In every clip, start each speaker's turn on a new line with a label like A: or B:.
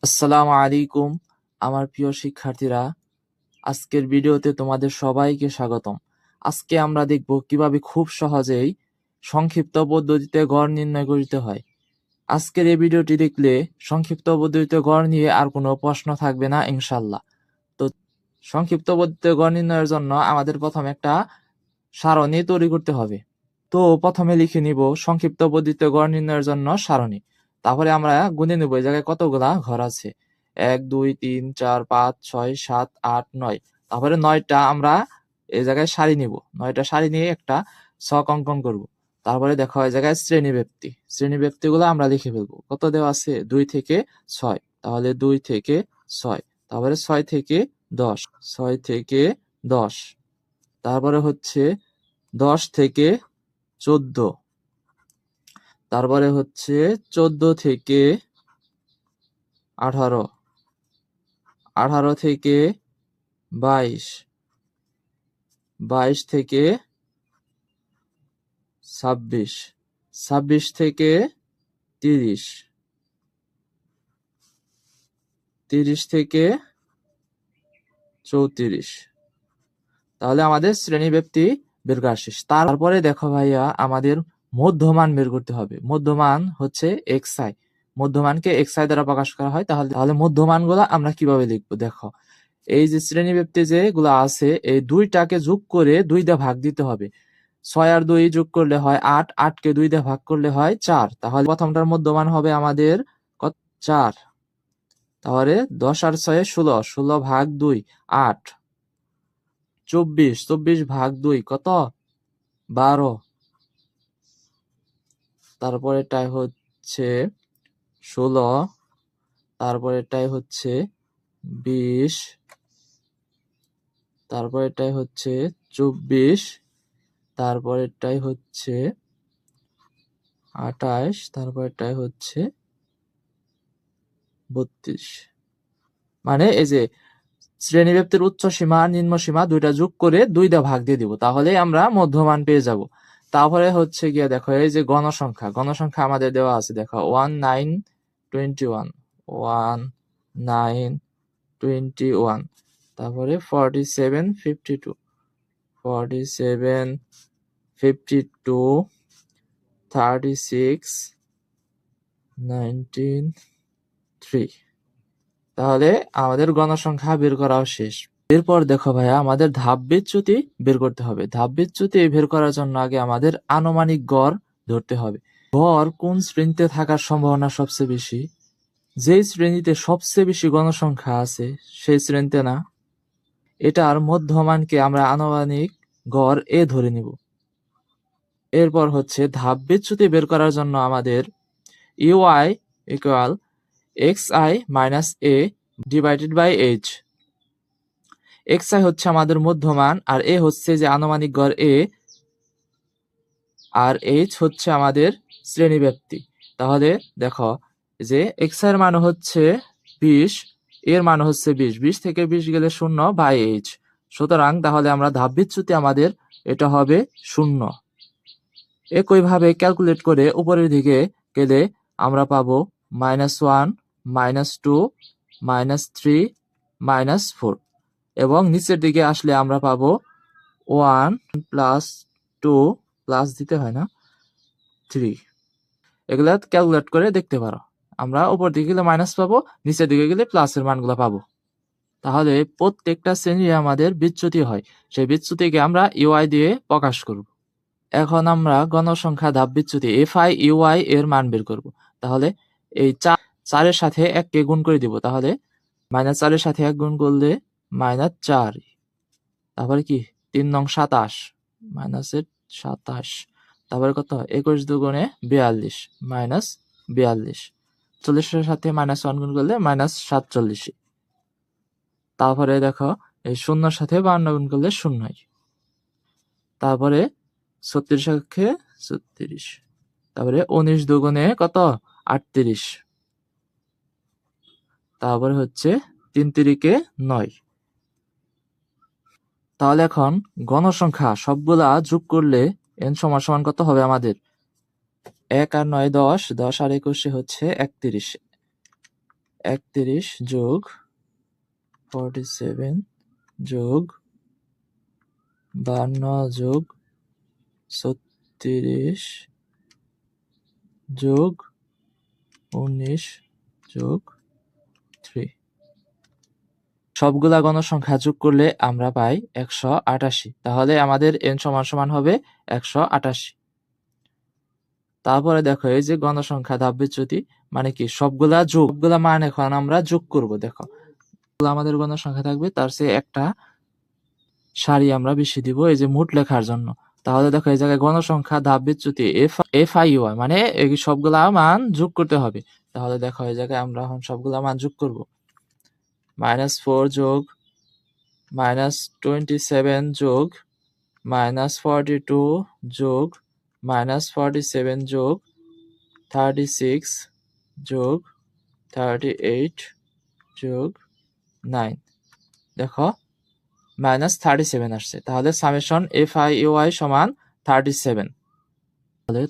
A: আসসালামু আলাইকুম আমার প্রিয় শিক্ষার্থীরা, আজকের ভিডিওতে তোমাদের সবাইকে স্বাগতম। আজকে আমরা দেখব কিভাবে খুব সহজেই সংক্ষিপ্ত পদ্ধতিতে গড় নির্ণয় করতে হয়। আজকের এই ভিডিওটি দেখলে সংক্ষিপ্ত পদ্ধতিতে গড় নিয়ে আর কোনো প্রশ্ন থাকবে না ইনশাল্লাহ। তো সংক্ষিপ্ত পদ্ধতিতে গড় নির্ণয়ের জন্য আমাদের প্রথমে একটা সারণী তৈরি করতে হবে। তো প্রথমে লিখে নিব সংক্ষিপ্ত পদ্ধতিতে গড় নির্ণয়ের জন্য সারণী। তারপরে আমরা গুণে নেব এই জায়গায় কতগুলা ঘর আছে, 1 2 3 4 5 6 7 8 9। তারপরে 9টা আমরা এই জায়গায় সারি নিব, 9টা সারি নিয়ে একটা ছক অঙ্কন করব। তারপরে দেখো এই জায়গায় শ্রেণী গুলো আমরা লিখে ফেলবো। কত দেওয়া আছে, 2 থেকে 6, তাহলে 2 থেকে 6, তারপরে 6 থেকে 10, 6 থেকে 10, তারপরে হচ্ছে 10 থেকে 14, তারপরে হচ্ছে 14 থেকে 18, 18 থেকে 22, 22 থেকে 26, 26 থেকে 30, 30 থেকে 34। তাহলে আমাদের শ্রেণীব্যাপ্তি বের করা শেষ। তারপরে দেখো ভাইয়া, আমাদের মধ্যমান বের করতে হবে। মধ্যমান হচ্ছে xi, মধ্যমানকে xi দ্বারা প্রকাশ করা হয়। তাহলে মধ্যমান গুলা আমরা কিভাবে লিখবো, দেখো এই যে শ্রেণীব্যাপ্তি যেগুলো আছে, এই 2টাকে যোগ করে 2 দিয়ে ভাগ দিতে হবে। 6 আর 2 যোগ করলে হয় 8, 8কে 2 দিয়ে ভাগ করলে হয় 4। তাহলে প্রথমটার মধ্যমান হবে আমাদের কত, 4। তাহলে 10 আর 6 16, 16 ভাগ 2 8, 24, 24 ভাগ 2 কত, 12। তারপরেরটাই হচ্ছে 16, তারপরেরটাই হচ্ছে 20, তারপরেরটাই হচ্ছে 24, তারপরেরটাই হচ্ছে 28, তারপরেরটাই হচ্ছে 32। মানে এই যে শ্রেণীব্যাপ্তির উচ্চ সীমা আর নিম্ন সীমা 2টা যোগ করে 2 দিয়ে ভাগ দিয়ে দিব, তাহলেই আমরা মধ্যমান পেয়ে যাব। তারপরে হচ্ছে গিয়ে দেখো এই যে গণসংখ্যা আমাদের দেওয়া আছে, দেখো 1921, 1921, তারপরে 4752, 4752, 36, 193। তাহলে আমাদের গণসংখ্যা বের করাও শেষ। এরপর দেখো ভাইয়া, আমাদের ধাপ বিচ্যুতি বের করতে হবে। ধাপ বিচ্যুতি বের করার জন্য আগে আমাদের আনুমানিক গড় ধরতে হবে। গড় কোন শ্রেণীতে থাকার সম্ভাবনা সবচেয়ে বেশি? যেই শ্রেণীতে সবচেয়ে বেশি গণসংখ্যা আছে সেই শ্রেণীতে না, এটার মধ্যমানকে আমরা আনুমানিক গড় এ ধরে নিব। এরপর হচ্ছে ধাপ বিচ্যুতি বের করার জন্য আমাদের UI equal xi minus a divided by h। xi হচ্ছে আমাদের মধ্যমান, আর a হচ্ছে যে আনুমানিক গড় a, আর h হচ্ছে আমাদের শ্রেণীব্যাপ্তি। তাহলে দেখো যে xi এর মান হচ্ছে 20, এর মান হচ্ছে 20, 20 থেকে 20 গেলে 0 বাই h। সুতরাং তাহলে আমরা ধাপ বিচ্যুতি আমাদের এটা হবে 0। একইভাবে ক্যালকুলেট করে উপরের দিকে গেলে আমরা পাবো -1, -2, -3, -4, এবং নিচের দিকে আসলে আমরা পাবো 1 প্লাস 2 প্লাস দিতে হয় না 3। এগুলা ক্যালকুলেট করে দেখতে পারো। আমরা উপর দিকে গেলে মাইনাস পাবো, নিচের দিকে গেলে প্লাসের মানগুলো পাবো। তাহলে প্রত্যেকটা শ্রেণী আমাদের বিচ্যুতি হয়, সেই বিচ্যুতিকে আমরা ইউআই দিয়ে প্রকাশ করব। এখন আমরা গণসংখ্যা ধাপ বিচ্যুতি FI/UI এর মান বের করব। তাহলে এই 4-এর সাথে 1কে গুণ করে দিব। তাহলে -4 এর সাথে 1 গুণ করলে -4, তারপরে কি 3 নং 27, -27, তারপরে কত 21 দুগুণে 42, -42, 40-এর সাথে -1 গুণ করলে -47। তারপরে দেখো এই 0-এর সাথে 52 গুণ করলে 0। তারপরে 36 সাথে 36, তারপরে 19 দুগুণে কত 38, তারপরে হচ্ছে 3 তিরিকে 9। তাহলে এখন গণসংখ্যা সবগুলা যোগ করলে n সমান কত হবে আমাদের? 1 আর 9 10, 10 আর 21 হচ্ছে 31, 31 যোগ 47 যোগ 52 যোগ 36 যোগ 19 যোগ 3। সবগুলা গণসংখ্যা যোগ করলে আমরা পাই 188। তাহলে আমাদের n সমান সমান হবে 188। তারপরে দেখো এই যে গণসংখ্যা ধাপবিচ্যুতি মানে কি সবগুলা মান এখন আমরা যোগ করব। দেখো আমাদের গণসংখ্যা থাকবে, তার চেয়ে একটা সারি আমরা বেশি দিব এই যে মোট লেখার জন্য। তাহলে দেখো এই জায়গায় গণসংখ্যা ধাপবিচ্যুতি FIUI মানে এই সবগুলা মান যোগ করতে হবে। তাহলে দেখো এই জায়গায় আমরা এখন সবগুলা মান যোগ করব। -4 যোগ -27 যোগ -42 যোগ -47 যোগ 36 যোগ 38 যোগ 9। দেখো -37 আসছে। তাহলে সামেশন FIUI সমান 37।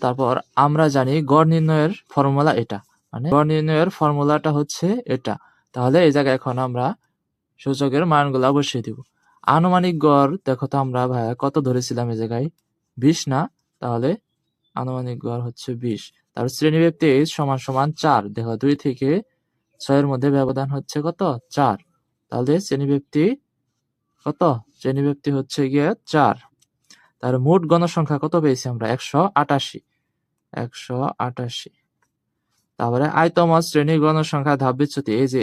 A: তারপর আমরা জানি গড় নির্ণয়ের ফর্মুলা এটা, মানে গড় নির্ণয়ের ফর্মুলাটা হচ্ছে এটা। তাহলে এই জায়গায় এখন আমরা সূচকের মানগুলা বসিয়ে দিব। আনুমানিক গড় দেখো তো আমরা ভাইয়া কত ধরেছিলাম এই জায়গায় 20 না, তাহলে আনুমানিক গড় হচ্ছে 20। তারপর শ্রেণীব্যাপ্তি h সমান সমান 4। দেখো 2 থেকে 6 এর মধ্যে ব্যবধান হচ্ছে কত 4। তাহলে শ্রেণীব্যাপ্তি কত? শ্রেণীব্যাপ্তি হচ্ছে গিয়ে 4। তার মোট গণসংখ্যা কত পেয়েছি আমরা 188। তারপরে আইতম শ্রেণীর গণসংখ্যা ধাপবিচ্যুতি এই যে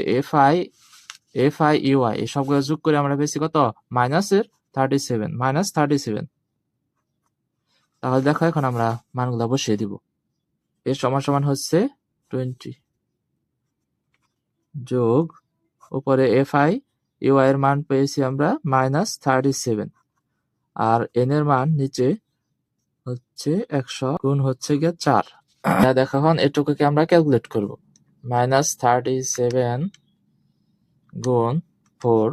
A: FIUI এই সবগুলো যোগ করে আমরা পেয়েছি কত -37। তাহলে দেখো এখন আমরা মানগুলো বসিয়ে দিব। এর সমান সমান হচ্ছে 20 যোগ উপরে FIUI এর মান পেয়েছি আমরা -37 আর n এর মান নিচে হচ্ছে 100 গুণ হচ্ছে গিয়ে 4। দেখো এখন এটুকুকে আমরা ক্যালকুলেট করব। -37 গুণ 4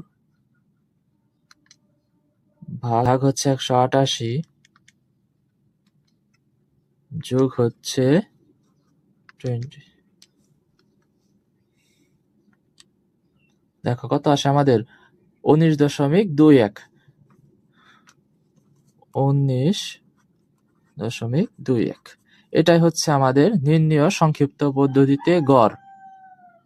A: ভাগ হচ্ছে 188 যোগ হচ্ছে 20। দেখো কত আসে আমাদের 19.21। 19.21 এটাই হচ্ছে আমাদের নির্ণয় সংক্ষিপ্ত পদ্ধতিতে গড়।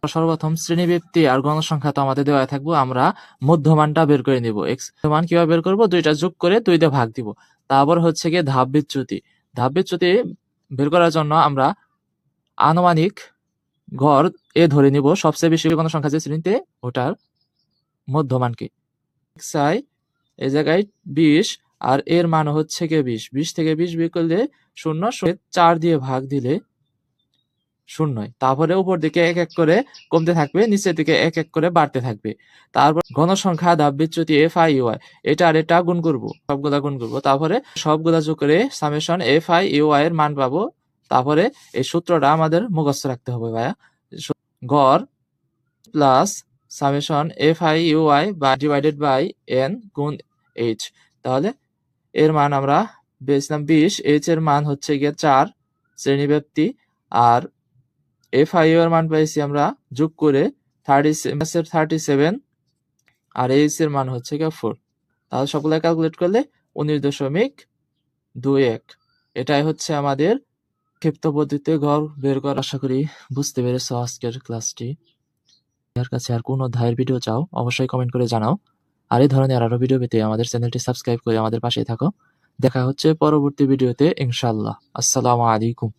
A: সর্বপ্রথম শ্রেণীব্যাপ্তি আর গণসংখ্যা তো আমাদের দেওয়া থাকবো, আমরা মধ্যমানটা বের করে নিব। x মান কিভাবে বের করব? দুইটা যোগ করে 2 দিয়ে ভাগ দিব। তারপর হচ্ছে গিয়ে ধাপবিচ্যুতি বের করার জন্য আমরা আনুমানিক গড় এ ধরে নিব সবচেয়ে বেশি গণসংখ্যা যে শ্রেণীতে ওটার মধ্যমানকে। xi এই জায়গায় 20 আর এর মান হচ্ছে গিয়ে 20 থেকে 20 বিয়োগ করলে 0 4 দিয়ে ভাগ দিলে 0। তারপরে উপর দিকে এক এক করে কমতে থাকবে, নিচের দিকে এক এক করে বাড়তে থাকবে। তারপর গণসংখ্যা ধাপবিচ্যুতি FIUI এটা আর এটা গুণ করব, সবগুলা গুণ করব। তারপরে সবগুলা যোগ করে সামেশন FIUI এর মান পাবো। তারপরে এই সূত্রটা আমাদের মুখস্থ রাখতে হবে ভাইয়া। গড় plus summation FIUI divided by n গুণ h। তাহলে এর মান আমরা পেয়েছিলাম 20, h এর মান হচ্ছে গিয়ে 4 শ্রেণীব্যাপ্তি, আর FIU এর মান পাইছি আমরা যোগ করে 37 আর h এর মান হচ্ছে গিয়ে 4। তাহলে সবগুলো ক্যালকুলেট করলে 19.21। এটাই হচ্ছে আমাদের ক্ষিপ্ত পদ্ধতিতে গড় বের করা। আশা করি বুঝতে পেরেছো আজকের ক্লাসটি। যার কাছে আর কোনো অধ্যায়ের ভিডিও চাও অবশ্যই কমেন্ট করে জানাও। আর এই ধরনের আরো ভিডিও পেতে আমাদের চ্যানেলটি সাবস্ক্রাইব করে আমাদের পাশে থাকো। দেখা হচ্ছে পরবর্তী ভিডিওতে ইনশাআল্লাহ। আসসালামু আলাইকুম।